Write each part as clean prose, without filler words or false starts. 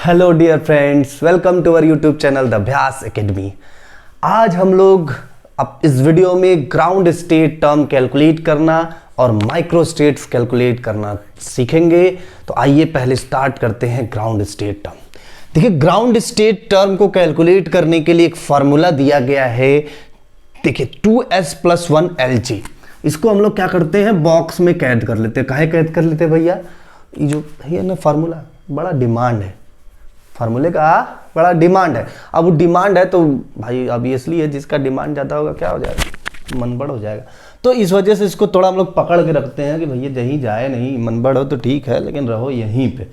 Hello dear friends, welcome to our YouTube channel the Abhyas academy. आज हम लोग अब इस वीडियो में ग्राउंड स्टेट टर्म कैलकुलेट करना और माइक्रो स्टेट्स कैलकुलेट करना सीखेंगे। तो आइए पहले स्टार्ट करते हैं ग्राउंड स्टेट टर्म। देखिए, ग्राउंड स्टेट टर्म को कैलकुलेट करने के लिए एक फार्मूला दिया गया है। देखिए 2s+1 Lg। इसको हम लोग क्या करते हैं, बॉक्स में कैद कर लेते हैं। काहे कैद कर लेते हैं भैया, ये जो है ना फार्मूला बड़ा डिमांड है, फार्मूले का बड़ा डिमांड है। अब वो डिमांड है तो भाई ऑब्वियसली है, जिसका डिमांड ज़्यादा होगा क्या हो जाएगा, मनबड़ हो जाएगा। तो इस वजह से इसको थोड़ा हम लोग पकड़ के रखते हैं कि भैया यहीं जाए नहीं, मनबड़ हो तो ठीक है लेकिन रहो यहीं पे।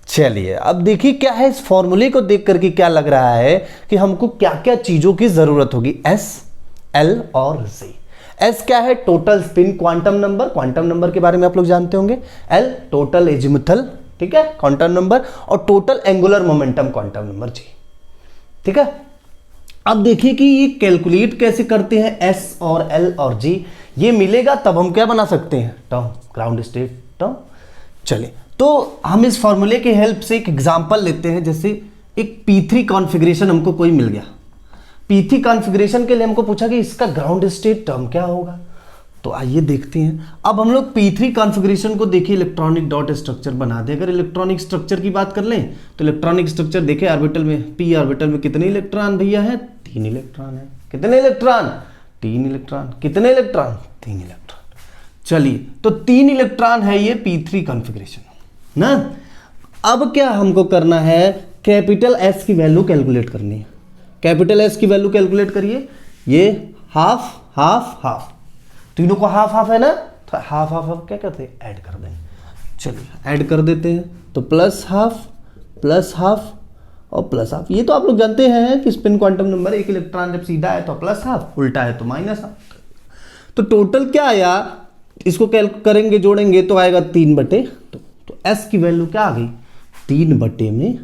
चलिए अब देखिए क्या है, इस फॉर्मूले को देख करके क्या लग रहा है कि हमको क्या क्या चीज़ों की ज़रूरत होगी। S, L और Z। S क्या है, total spin quantum number, quantum number के बारे में आप लोग जानते होंगे। L टोटल एजिमुथल, ठीक है, क्वांटम नंबर, और total angular momentum quantum number जी, ठीक है। अब देखिए कि ये कैलकुलेट कैसे करते हैं S और L और G, ये मिलेगा तब हम क्या बना सकते हैं, टर्म, ग्राउंड स्टेट टर्म। चलिए तो हम इस फॉर्मूले की हेल्प से एक एग्जांपल लेते हैं। जैसे एक P3 कॉन्फ़िगरेशन हमको कोई मिल गया। P3 कॉन्फ़िगरेशन के लिए हमको पूछा कि इसका ग्राउंड स्टेट टर्म क्या होगा। तो आइए देखते हैं। अब हम लोग P3 कॉन्फ़िगरेशन को देखिए, इलेक्ट्रॉनिक डॉट स्ट्रक्चर बना दे। अगर इलेक्ट्रॉनिक स्ट्रक्चर की बात कर लें तो इलेक्ट्रॉनिक स्ट्रक्चर देखें, ऑर्बिटल में p ऑर्बिटल में कितने इलेक्ट्रॉन भैया है, 3 इलेक्ट्रॉन है। कितने इलेक्ट्रॉन, 3 इलेक्ट्रॉन। कितने इलेक्ट्रॉन, 3 इलेक्ट्रॉन। चलिए तो 3 इलेक्ट्रॉन है ये P3 कॉन्फ़िगरेशन ना। अब क्या हमको करना है, कैपिटल S की वैल्यू कैलकुलेट करनी है। कैपिटल S की वैल्यू कैलकुलेट करिए। ये हाफ हाफ हाफ, तीनों को हाफ हाफ है ना, तो हाफ हाफ हाफ क्या करते हैं, ऐड कर देंगे। चलिए ऐड कर देते हैं, तो प्लस हाफ और प्लस हाफ। ये तो आप लोग जानते हैं कि स्पिन क्वांटम नंबर, एक इलेक्ट्रॉन जब सीधा है तो प्लस हाफ, उल्टा है तो माइनस हाफ। तो टोटल क्या आया, इसको करेंगे जोड़ेंगे तो आएगा 3/2। तो S की वैल्यू क्या आ गई, 3/2।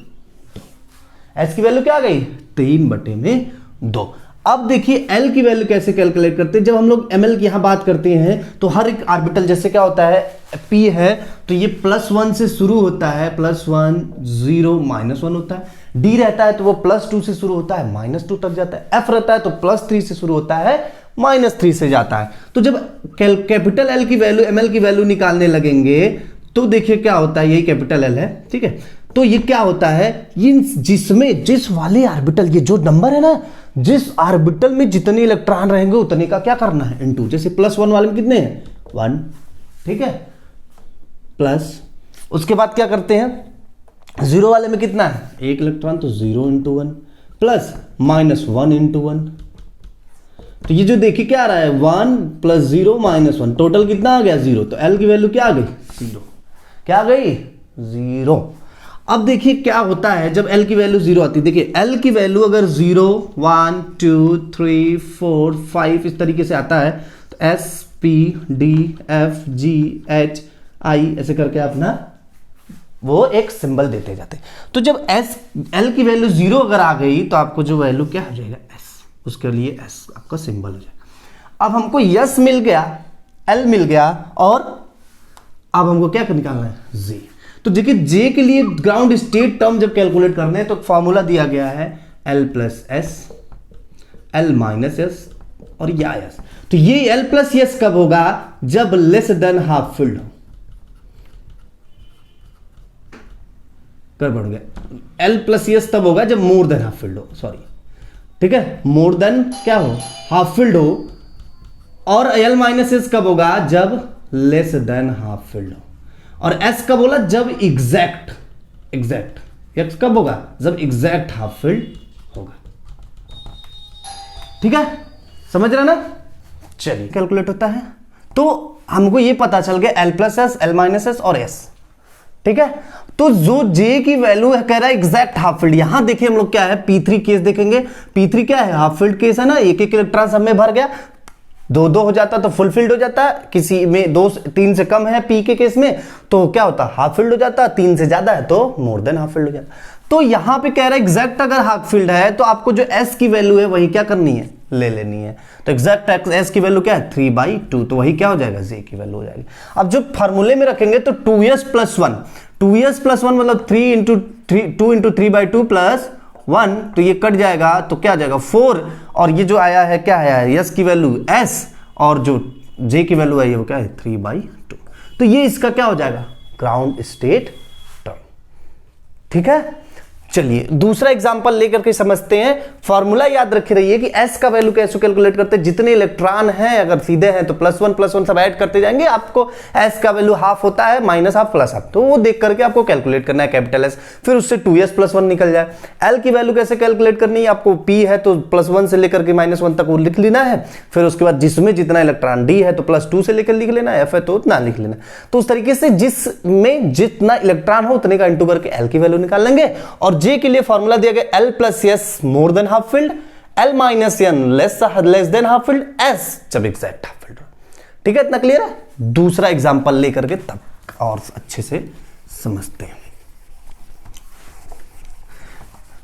S की वैल्यू क्या आ गई, 3/2। अब देखिए L की वैल्यू कैसे कैलकुलेट करते हैं। जब हम लोग ml की यहां बात करते हैं तो हर एक ऑर्बिटल, जैसे क्या होता है, p है तो ये +1 से शुरू होता है, +1 0 -1 होता है। d रहता है तो वो +2 से शुरू होता है, -2 तक जाता है। f रहता है तो +3 से शुरू होता है, -3 से जाता है। तो जब कैपिटल L की वैल्यू ml की वैल्यू निकालने लगेंगे तो देखिए क्या होता है, यही कैपिटल L है, ठीक है। तो ये क्या होता है, ये जिसमें जिस वाले ऑर्बिटल, ये जो नंबर है ना, जिस ऑर्बिटल में जितने इलेक्ट्रॉन रहेंगे उतने का क्या करना है, इनटू। जैसे +1 वाले में कितने हैं, 1, ठीक है, प्लस। उसके बाद क्या करते हैं, 0 वाले में कितना है, 1 इलेक्ट्रॉन, तो 0 × 1 प्लस -1 × 1। तो ये जो देखिए क्या आ रहा है, 1 + 0 - 1, टोटल कितना आ गया, 0। तो L की वैल्यू क्या आ गई, 0। क्या आ गई, 0। अब देखिए क्या होता है जब L की वैल्यू 0 आती है। देखिए L की वैल्यू अगर 0 1 2 3 4 5 इस तरीके से आता है तो S P D F G H I ऐसे करके अपना वो एक सिंबल देते जाते हैं। तो जब L की वैल्यू 0 अगर आ गई तो आपको जो वैल्यू क्या हो जाएगा, S, उसके लिए S आपका सिंबल हो जाएगा। अब हमको S मिल गया, L मिल गया, और अब हमको क्या निकालना है, Z। तो देखिए J के लिए ग्राउंड स्टेट टर्म जब कैलकुलेट करने हैं तो फॉर्मूला दिया गया है L + S, L - S और या S। तो ये L + S कब होगा, जब लेस देन हाफ फिल्ड हो। कर बढ़ गया, L + S तब होगा जब मोर देन हाफ फील्ड हो, सॉरी, ठीक है, मोर देन क्या हो, हाफ फील्ड हो। और L - S कब होगा, जब लेस देन हाफ फील्ड हो। और S कब बोला, जब एग्जैक्ट X कब होगा, जब एग्जैक्ट हाफ फील्ड होगा, ठीक है, समझ रहे ना। चलिए कैलकुलेट होता है तो हमको ये पता चल गया L + S, L - S और S, ठीक है। तो जो J की वैल्यू है, कह रहा है एग्जैक्ट हाफ फील्ड। यहां देखिए हम लोग क्या है, P3 केस देखेंगे। P3 क्या है, हाफ फील्ड केस है ना, एक इलेक्ट्रॉन सब में भर गया, 2 हो जाता तो फुल फील्ड हो जाता है। किसी में 2 3 से कम है P के केस में तो क्या होता, हाफ फील्ड हो जाता, 3 से ज्यादा है तो मोर देन हाफ फील्ड हो जाता। तो यहां पे कह रहा है एग्जैक्ट अगर हाफ फील्ड है तो आपको जो S की वैल्यू है वही क्या करनी है, ले लेनी है। तो एग्जैक्ट S की वैल्यू क्या है, 3/2, तो वही क्या हो जाएगा, J की वैल्यू हो जाएगी। अब जो फार्मूले में रखेंगे तो 2s + 1 मतलब 3 × 2 इंटू 3/2 प्लस 1, तो ये कट जाएगा तो क्या आ जाएगा 4, और ये जो आया है क्या आया है यस की वैल्यू s, और जो j की वैल्यू आई है वो क्या है 3/2। तो ये इसका क्या हो जाएगा ग्राउंड स्टेट टर्म। ठीक है, चलिए दूसरा एग्जांपल लेकर के समझते हैं। फॉर्मूला याद रखे रहिए कि s का वैल्यू कैसे कैलकुलेट करते हैं, जितने इलेक्ट्रॉन हैं अगर सीधे हैं तो +1 सब ऐड करते जाएंगे, आपको s का वैल्यू हाफ होता है -½ +½ तो वो देख करके आपको कैलकुलेट करना है कैपिटल S, फिर उससे 2s + 1 निकल जाए। l की वैल्यू कैसे कैलकुलेट करनी है, आपको p है तो +1 से लेकर के -1 तक वो लिख लेना है, फिर उसके बाद जिसमें जितना इलेक्ट्रॉन d है तो +2 से लेकर लिख लेना, f है तो उतना लिख लेना। तो उस तरीके से जिसमें जितना इलेक्ट्रॉन हो उतने का इंटू करके l की वैल्यू निकाल लेंगे। और j के लिए फॉर्मूला दिया गया l + s more than half filled, l - n less than half filled, s जब एग्जैक्ट हाफ फिल्ड। ठीक है, इतना क्लियर है। दूसरा एग्जांपल लेकर के तब और अच्छे से समझते हैं।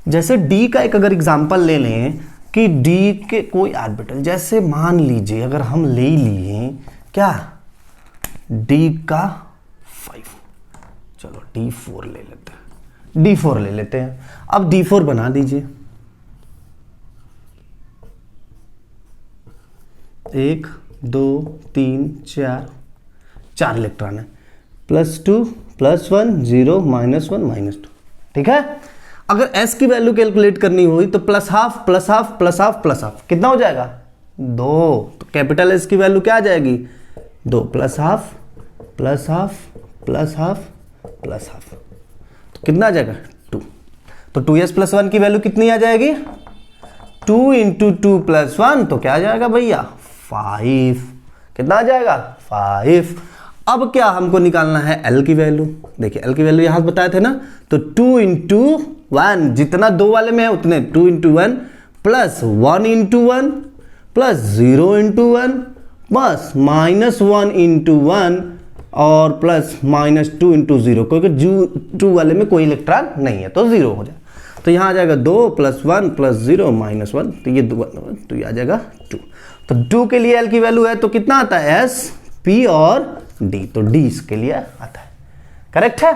जैसे d का एक अगर एग्जांपल ले लें कि d के कोई ऑर्बिटल, जैसे मान लीजिए अगर हम ले लिए क्या d का 5, चलो d4 ले लेते हैं, d4 ले लेते हैं। अब d4 बना दीजिए, 1 2 3 4 इलेक्ट्रॉन है, +2 +1 0 -1 -2। ठीक है, अगर s की वैल्यू कैलकुलेट करनी हुई तो +½ कितना हो जाएगा 2, तो कैपिटल S की वैल्यू क्या आ जाएगी 2 +½ तो कितना आ जाएगा 2, तो 2s + 1 की वैल्यू कितनी आ जाएगी 2 × 2 + 1 तो क्या आ जाएगा भैया 5, कितना आ जाएगा 5। अब क्या हमको निकालना है l की वैल्यू, देखिए l की वैल्यू यहां बताए थे ना, तो 2 × 1 जितना 2 वाले में है उतने 2 × 1 प्लस 1 × 1 प्लस 0 × 1 बस -1 × 1 और प्लस -2 × 0, क्योंकि 2 वाले में कोई इलेक्ट्रॉन नहीं है तो 0 हो जाए, तो यहाँ आ जाएगा 2 + 1 + 0 -1, तो ये 2 तो ये आ जाएगा 2। तो 2 के लिए l की वैल्यू है तो कितना आता है s p और d, तो d इसके लिए आता है। करेक्ट है,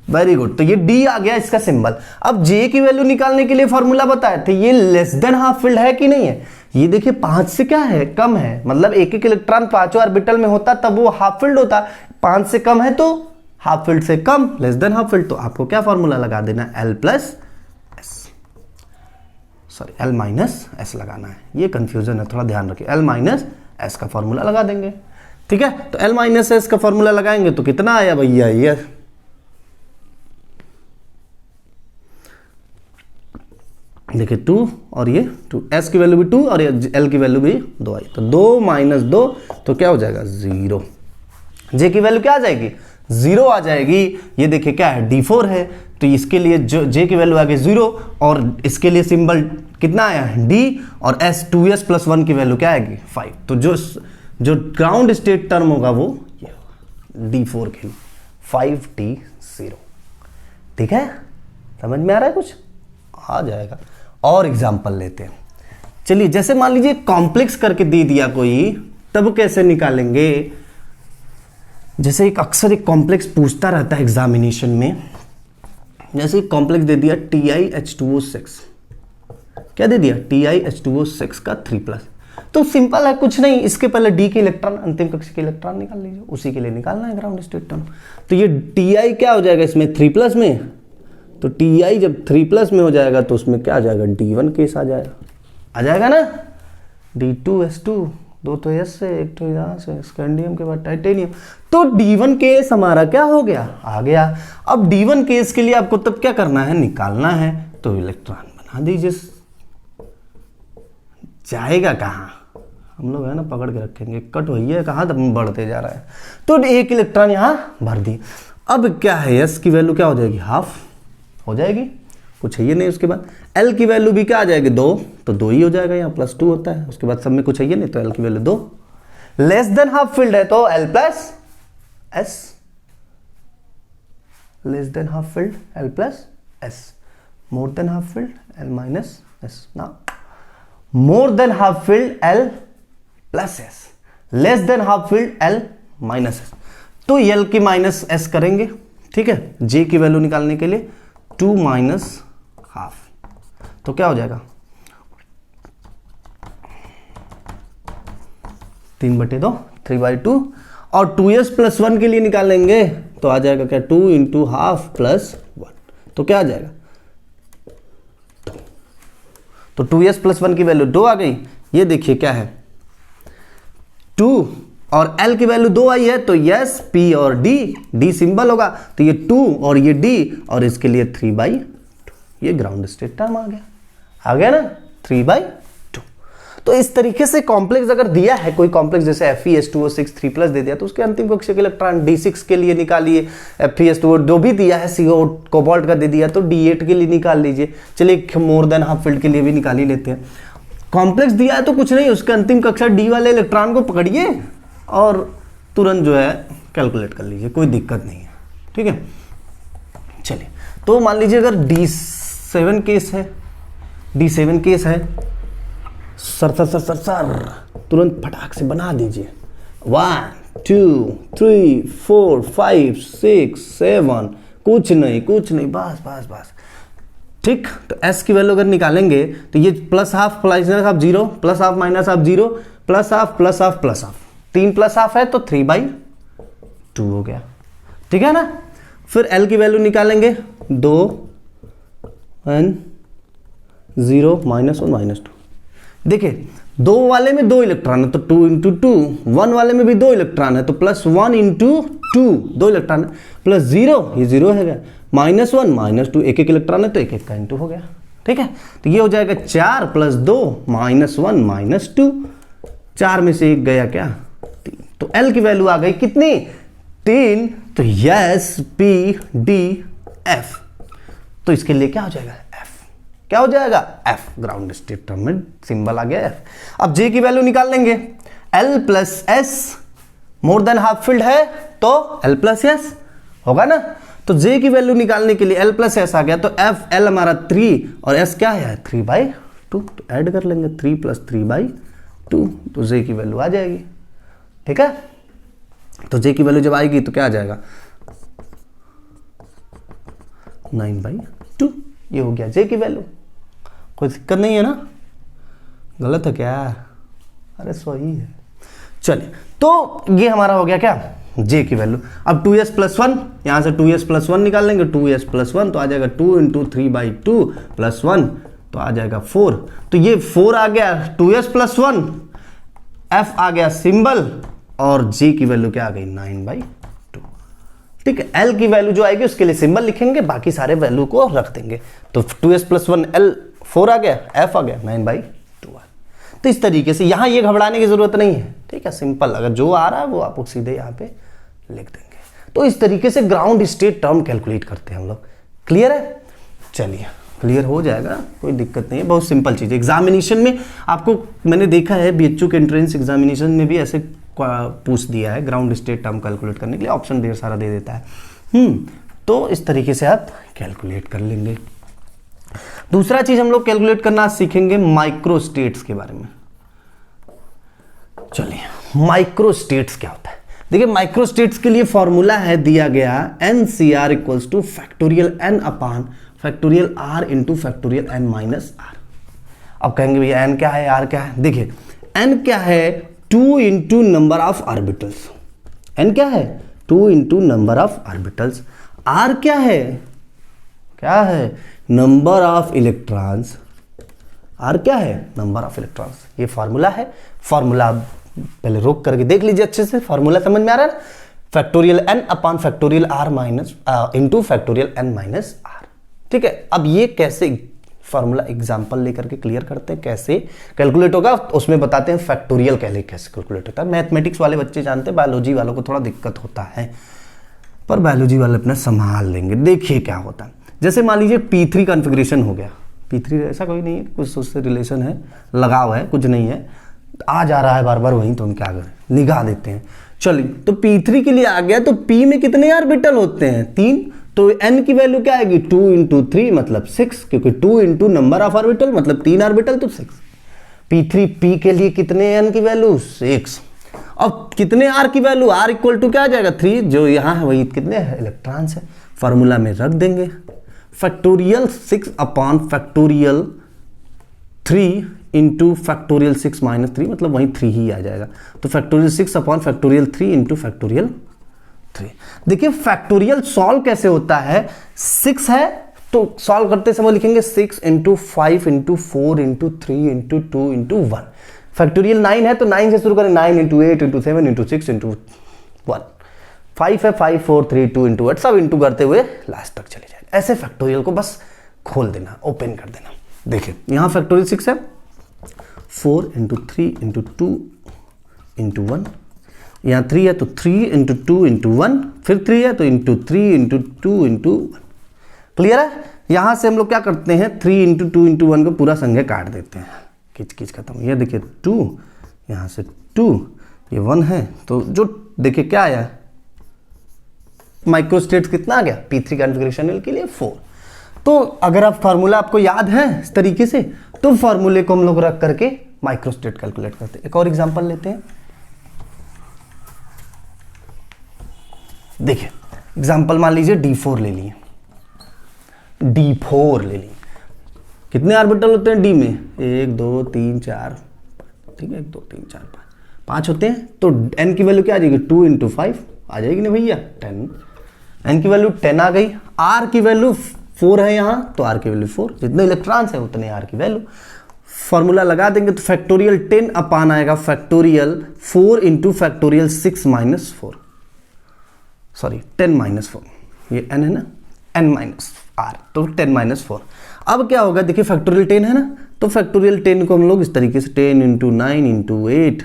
वेरी गुड। तो ये d आ गया इसका सिंबल। अब j की वैल्यू निकालने के लिए फॉर्मूला बताए थे, ये लेस देन हाफ फिल्ड है कि नहीं है, ये देखिए 5 से क्या है कम है, मतलब एक इलेक्ट्रॉन 5 ऑर्बिटल में होता तब वो हाफ फिल्ड होता, 5 से कम है तो हाफ फिल्ड से कम, लेस देन हाफ फिल्ड, तो आपको क्या फॉर्मूला लगा देना l - s लगाना है। ये कंफ्यूजन है, थोड़ा ध्यान रखिए, l - s का फॉर्मूला लगा देंगे। ठीक है, तो l - s का फॉर्मूला लगाएंगे तो कितना आया भैया, ये देखिए 2 और ये 2, s की वैल्यू भी 2 और l की वैल्यू भी 2 आई, तो 2 - 2 तो क्या हो जाएगा 0। j की वैल्यू क्या आ जाएगी 0 आ जाएगी। ये देखिए क्या है d4 है, तो इसके लिए जो j की वैल्यू आ गई 0 और इसके लिए सिंबल कितना आया है d, और s 2s + 1 की वैल्यू क्या आएगी 5, तो जो ग्राउंड स्टेट टर्म होगा वो ये होगा d4 के लिए 5t0। ठीक है, समझ में आ रहा है, कुछ आ जाएगा। और एग्जांपल लेते हैं, चलिए जैसे मान लीजिए कॉम्प्लेक्स करके दे दिया कोई, तब कैसे निकालेंगे। जैसे अक्सर एक कॉम्प्लेक्स पूछता रहता है एग्जामिनेशन में, जैसे एक कॉम्प्लेक्स दे दिया TiH2O6, क्या दे दिया TiH2O6 का 3+, तो सिंपल है, कुछ नहीं, इसके पहले d के इलेक्ट्रॉन, अंतिम कक्षा के इलेक्ट्रॉन निकाल लीजिए, उसी के लिए निकालना है ग्राउंड स्टेट टर्म। तो ये Ti क्या हो जाएगा इसमें 3+ में, तो Ti जब 3+ में हो जाएगा तो उसमें क्या आ जाएगा D1 केस आ जाएगा ना, D2S2 दो तो S से, एक तो यहाँ से स्कैंडियम के बाद टाइटेनियम, तो D1 केस हमारा क्या हो गया आ गया। अब D1 केस के लिए आपको तब क्या करना है, निकालना है, तो इलेक्ट्रॉन बना दीजिए, जाएगा कहाँ, हम लोग है ना पकड़ के रखेंगे, कट हुई है कहाँ तब बढ़ते जा रहा है, तो एक इलेक्ट्रॉन यहाँ भर दिए। अब क्या है S की वैल्यू क्या हो जाएगी हाफ हो जाएगी, कुछ है ये नहीं। उसके बाद L की वैल्यू भी क्या आ जाएगी 2, तो 2 ही हो जाएगा, यहाँ +2 होता है, उसके बाद सब में कुछ है ये नहीं, तो L की value 2। Less than half field है तो L + S, less than half field L + S, more than half field L - S ना, more than half field L + S, less than half field L - S, तो L की -S करेंगे ठीक है, जे की value निकालने के लिए 2 माइनस हाफ, तो क्या हो जाएगा 3/2 3/2। और 2s प्लस 1 के लिए निकालेंगे तो आ जाएगा क्या 2 इंटू हाफ प्लस 1, तो क्या आ जाएगा, तो 2s प्लस 1 की वैल्यू 2 आ गई। ये देखिए क्या है 2 और l की वैल्यू 2 आई है, तो यस p और d सिंबल होगा, तो ये 2 और ये d और इसके लिए 3/2, ये ग्राउंड स्टेट टर्म आ गया ना 3/2। तो इस तरीके से कॉम्प्लेक्स अगर दिया है कोई कॉम्प्लेक्स जैसे Fe2O6 3+ दे दिया तो उसके अंतिम कक्षा के इलेक्ट्रॉन D6 के लिए निकालिए, Fe2O जो भी दिया है CO कोबाल्ट का दे दिया तो D8 के लिए निकाल लीजिए। चलिए मोर देन हाफ फील्ड के लिए भी निकाल ही लेते हैं। कॉम्प्लेक्स दिया है तो कुछ नहीं, उसके अंतिम कक्षा D वाले इलेक्ट्रॉन को पकड़िए और तुरंत जो है कैलकुलेट कर लीजिए, कोई दिक्कत नहीं है, ठीक है। चलिए तो मान लीजिए अगर D7 केस है, D7 केस है, सर तुरंत फटाक से बना दीजिए 1 2 3 4 5 6 7, कुछ नहीं, बस ठीक। तो s की वैल्यू अगर निकालेंगे तो ये plus half minus half 0, plus half minus half 0, plus half plus half plus half, 3 plus half है तो 3/2 हो गया, ठीक है ना। फिर l की वैल्यू निकालेंगे 2 1 0 -1 -2। देखिए 2 वाले में 2 इलेक्ट्रॉन है तो 2 इंटू 2, 1 वाले में भी 2 इलेक्ट्रॉन है तो प्लस 1 इंटू 2, 2 इलेक्ट्रॉन है, प्लस 0, ये 0 है गया, -1 -2, एक इलेक्ट्रॉन है तो एक का इंटू हो गया, ठीक है। तो ये हो जाएगा 4 + 2 -1 -2, 4 में से 1 गया क्या 3, तो L की वैल्यू आ गई कितनी 3, तो यस P D F, तो इसके लिए क्या हो जाएगा क्या हो जाएगा F, ग्राउंड स्टेट टर्म में सिंबल आ गया F। अब J की वैल्यू निकाल लेंगे, L + S more than half field है तो L + S होगा ना। तो J की वैल्यू निकालने के लिए L + S आ गया, तो F L हमारा 3 और S क्या है 3/2, तो ऐड कर लेंगे 3 + 3/2, तो J की वैल्यू आ जाएगी, ठीक है। तो J की वैल्यू जब आएगी तो क्या आ जाएगा 9/2, ये हो गया J की वैल्यू। कोई दिक्कत नहीं है ना, गलत है क्या, अरे सही है। चलिए तो ये हमारा हो गया क्या J की वैल्यू। अब 2s + 1, यहां से 2s + 1 निकाल लेंगे, 2s + 1 तो आ जाएगा 2 × 3/2 + 1 तो आ जाएगा 4, तो ये 4 आ गया 2s + 1, F आ गया सिंबल और J की वैल्यू क्या आ गई 9/2, ठीक है। L की वैल्यू जो आएगी उसके लिए सिंबल लिखेंगे, बाकी सारे वैल्यू को रख देंगे, तो 2s + 1 L 4 आ गया, F आ गया 9/2। तो इस तरीके से यहां ये घबराने की जरूरत नहीं है, ठीक है, सिंपल, अगर जो आ रहा है वो आप सीधे यहाँ पे लिख देंगे। तो इस तरीके से ग्राउंड स्टेट टर्म कैलकुलेट करते हैं हम लोग, क्लियर है। चलिए क्लियर हो जाएगा, कोई दिक्कत नहीं है, बहुत सिंपल चीज है। एग्जामिनेशन में आपको मैंने देखा है BHU के एंट्रेंस एग्जामिनेशन में भी ऐसे पूछ दिया है, ग्राउंड स्टेट टर्म कैलकुलेट करने के लिए ऑप्शन ढेर सारा दे देता है। तो इस तरीके से आप कैलकुलेट कर लेंगे। दूसरा चीज हम लोग कैलकुलेट करना सीखेंगे माइक्रो स्टेट्स के बारे में। चलिए माइक्रो स्टेट्स क्या होता है, देखिए माइक्रो स्टेट्स के लिए फॉर्मूला है दिया गया NCR = factorial N / factorial R × factorial N - R। अब कहेंगे भैया N क्या है R क्या है, देखिए N क्या है 2 × नंबर ऑफ ऑर्बिटल्स, N क्या है 2 × नंबर ऑफ ऑर्बिटल्स, R क्या है नंबर ऑफ इलेक्ट्रॉन्स, R क्या है नंबर ऑफ इलेक्ट्रॉन्स। ये फार्मूला है, फार्मूला पहले रोक करके देख लीजिए अच्छे से, फार्मूला समझ में आ रहा है ना, factorial N / factorial R × factorial N - R, ठीक है। अब ये कैसे फार्मूला एग्जांपल लेकर के क्लियर करते हैं, कैसे कैलकुलेट होगा उसमें बताते हैं फैक्टोरियल कैसे कैलकुलेट होता है। मैथमेटिक्स वाले बच्चे जानते हैं, बायोलॉजी वालों को थोड़ा दिक्कत होता है, पर बायोलॉजी वाले अपना संभाल लेंगे। देखिए क्या होता है, जैसे मान लीजिए P3 कॉन्फ़िगरेशन हो गया, P3 ऐसा कोई नहीं है, कुछ उससे रिलेशन है, लगाव है, कुछ नहीं है, आ जा रहा है बार बार वहीं, तो हम क्या करें निगाह देते हैं। चलिए तो P3 के लिए आ गया, तो P में कितने ऑर्बिटल होते हैं 3, तो N की वैल्यू क्या आएगी 2 × 3 मतलब 6, क्योंकि 2 × नंबर ऑफ ऑर्बिटल मतलब 3 ऑर्बिटल तो 6। P3 P के लिए कितने N की वैल्यू 6, अब कितने आर की वैल्यू, आर इक्वल टू क्या आ जाएगा 3, जो यहाँ है वही कितने इलेक्ट्रॉन्स है, फार्मूला में रख देंगे factorial 6 upon factorial 3 into factorial 6 minus 3, मतलब वहीं 3 ही आ जाएगा। तो factorial 6 upon factorial 3 into factorial 3। देखिए फैक्टोरियल सॉल्व कैसे होता है, 6 है तो सॉल्व करते समय लिखेंगे 6 into 5 into 4 into 3 into 2 into 1। Factorial 9 है तो 9 से शुरू करें, 9 इंटू 8 इंटू 7 इंटू 6 इंटू 1। 5 है 5 4 3 2 इंटू 8, सब इंटू करते हुए लास्ट तक चले जाए। ऐसे फैक्टोरियल को बस खोल देना, ओपन कर देना। देखिए यहाँ फैक्टोरियल 6 है, 4 इंटू 3 इंटू 2 इंटू 1, यहाँ 3 है तो 3 इंटू 2 इंटू 1, फिर 3 है तो इंटू 3 इंटू 2 इंटू 1। क्लियर है? यहां से हम लोग क्या करते हैं, 3 इंटू 2 इंटू 1 को पूरा संख्या काट देते हैं, किच किच खत्म। ये देखिए 2, यहां से 2, ये 1 है, तो जो देखिए क्या आया, माइक्रोस्टेट्स कितना आ गया P3 कॉन्फ़िगरेशन के लिए 4। तो अगर आप फार्मूला आपको याद है इस तरीके से, तो फार्मूले को हम लोग रख करके माइक्रोस्टेट कैलकुलेट करते हैं। एक और एग्जांपल लेते हैं। देखिए एग्जांपल मान लीजिए D4 ले लिए, D4 ले ली। कितने ऑर्बिटल होते हैं D में, 1 2 3 4, ठीक है, 1 2 3 4 5 होते हैं। तो n की वैल्यू क्या आ जाएगी, 2 इंटू 5 आ जाएगी ना भैया, 10। n की वैल्यू 10 आ गई। r की वैल्यू 4 है यहाँ, तो r की वैल्यू 4, जितने इलेक्ट्रॉन्स है उतने r की वैल्यू। फॉर्मूला लगा देंगे तो फैक्टोरियल 10 अपान आएगा factorial 4 into factorial 6 minus 4, sorry 10 minus 4, ये n है ना, n माइनस r, तो 10 माइनस 4। अब क्या होगा, देखिए फैक्टोरियल 10 है ना, तो फैक्टोरियल 10 को हम लोग इस तरीके से 10 into 9 into 8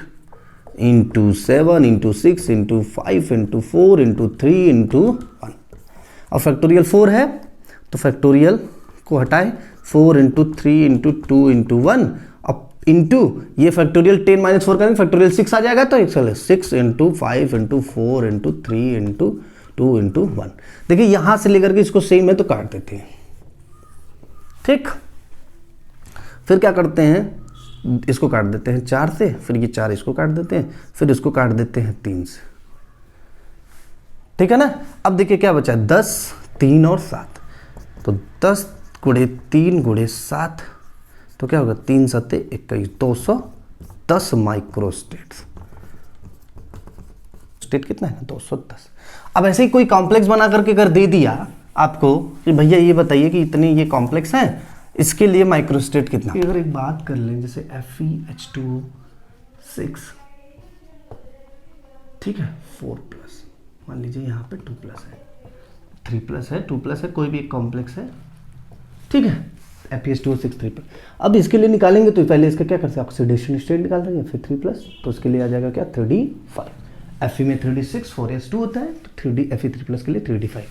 into 7 into 6 into 5 into 4 into 3 into 1। और फैक्टोरियल 4 है तो फैक्टोरियल को हटाए, 4 इंटू 3 इंटू 2 इंटू 1, अब इंटू ये फैक्टोरियल 10 माइनस 4 करेंगे, फैक्टोरियल 6 आ जाएगा, तो चलो 6 into 5 into 4 into 3 into 2 into 1। देखिए यहां से लेकर के इसको सेम है तो काट देते हैं, ठीक। फिर क्या करते हैं, इसको काट देते हैं 4 से, फिर ये 4 इसको काट देते हैं, फिर इसको काट देते हैं 3 से, ठीक है ना। अब देखिए क्या बचा, 10 3 और 7, तो 10 गुणे 3 गुणे 7, तो क्या होगा 3 7 21, 210 माइक्रोस्टेट। स्टेट कितना है, 210। अब ऐसे ही कोई कॉम्प्लेक्स बना करके अगर दे दिया आपको कि भैया ये बताइए कि इतने ये कॉम्प्लेक्स हैं, इसके लिए माइक्रोस्टेट कितना। अगर एक बात कर लें जैसे FeH2O6, ठीक है, 4+, मान लीजिए यहाँ पे 2+ है, 3+ है, 2+ है, कोई भी एक कॉम्प्लेक्स है, ठीक है, FeH2O6 3+। अब इसके लिए निकालेंगे तो पहले इसका क्या करते हैं, ऑक्सीडेशन स्टेट निकाल देंगे, फिर 3+, तो उसके लिए आ जाएगा क्या 3D5। Fe में 3D6, 4S2 होता है, तो 3D Fe3+ के लिए 3D5।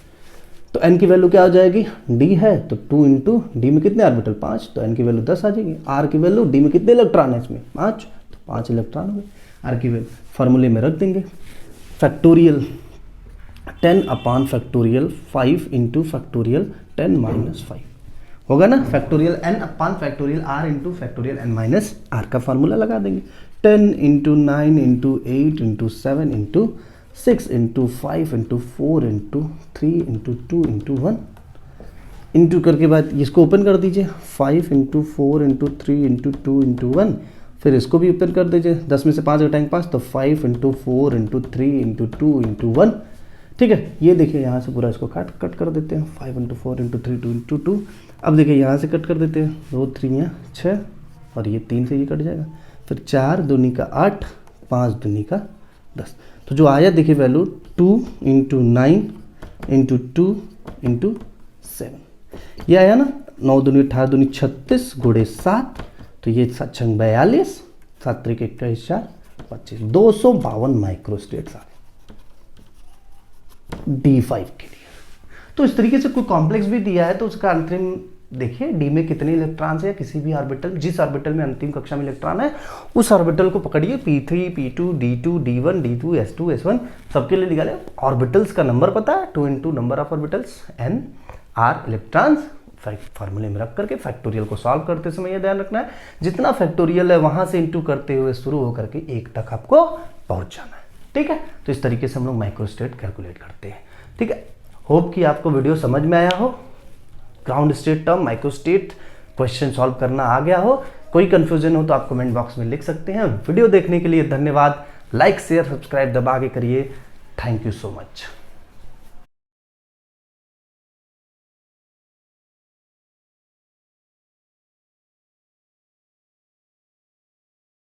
तो n की वैल्यू क्या हो जाएगी, d है तो 2 इंटू डी में कितने ऑर्बिटल 5, तो n की वैल्यू 10 आ जाएगी। r की वैल्यू, d में कितने इलेक्ट्रॉन है इसमें 5, तो 5 इलेक्ट्रॉन हो गए। r की वैल्यू फार्मूले में रख देंगे, factorial 10 upon factorial 5 into factorial 10 minus 5 होगा ना, factorial n upon factorial r into factorial n minus r का फार्मूला लगा देंगे। 10 into 9 into 8 into 7 into 6 into 5 into 4 into 3 into 2 into 1 into करके बाद इसको ओपन कर दीजिए, 5 इंटू 4 इंटू 3 इंटू 2 इंटू 1, फिर इसको भी ओपन कर दीजिए, 10 में से 5 घटाएंगे 5, तो 5 इंटू 4 इंटू 3 इंटू 2 इंटू 1, ठीक है। ये देखिए यहाँ से पूरा इसको कट कर देते हैं, 5 इंटू 4 इंटू 3 2 इंटू 2। अब देखिए यहाँ से कट कर देते हैं, 2 3 6 और ये 3 से ये कट जाएगा, फिर 4 दूनी का 8, 5 दूनी का 10, तो जो आया देखिए वैल्यू 2 इंटू 9 इंटू 2 इंटू 7, ये आया ना, 9 दूनी 18 दूनी 36 गुणे 7, तो ये 7 छंग 42, 7 त्रिक 21 4 25, 252 माइक्रोस्टेट्स आ D5 के लिए। तो इस तरीके से कोई कॉम्प्लेक्स भी दिया है तो उसका अंतरिम देखिए डी में कितने इलेक्ट्रॉन्स है, किसी भी ऑर्बिटल, जिस ऑर्बिटल में अंतिम कक्षा में इलेक्ट्रॉन है उस ऑर्बिटल को पकड़िए, P3 P2 D2 D1 D2 S2 S1 सबके लिए निकाले। ऑर्बिटल्स का नंबर पता है, 2 into number of orbitals n r electrons, फार्मूले में रख करके फैक्टोरियल को सॉल्व करते समय यह ध्यान रखना है जितना फैक्टोरियल है वहां से इंटू करते हुए शुरू होकर के 1 तक आपको पहुंच जाना है। ठीक है, तो इस तरीके से हम लोग माइक्रोस्टेट कैलकुलेट करते हैं। ठीक है, होप कि आपको वीडियो समझ में आया हो, ground state term, microstate question solve करना आ गया हो। कोई कंफ्यूजन हो तो आप कमेंट बॉक्स में लिख सकते हैं। वीडियो देखने के लिए धन्यवाद। लाइक शेयर सब्सक्राइब दबा के करिए। Thank you so much.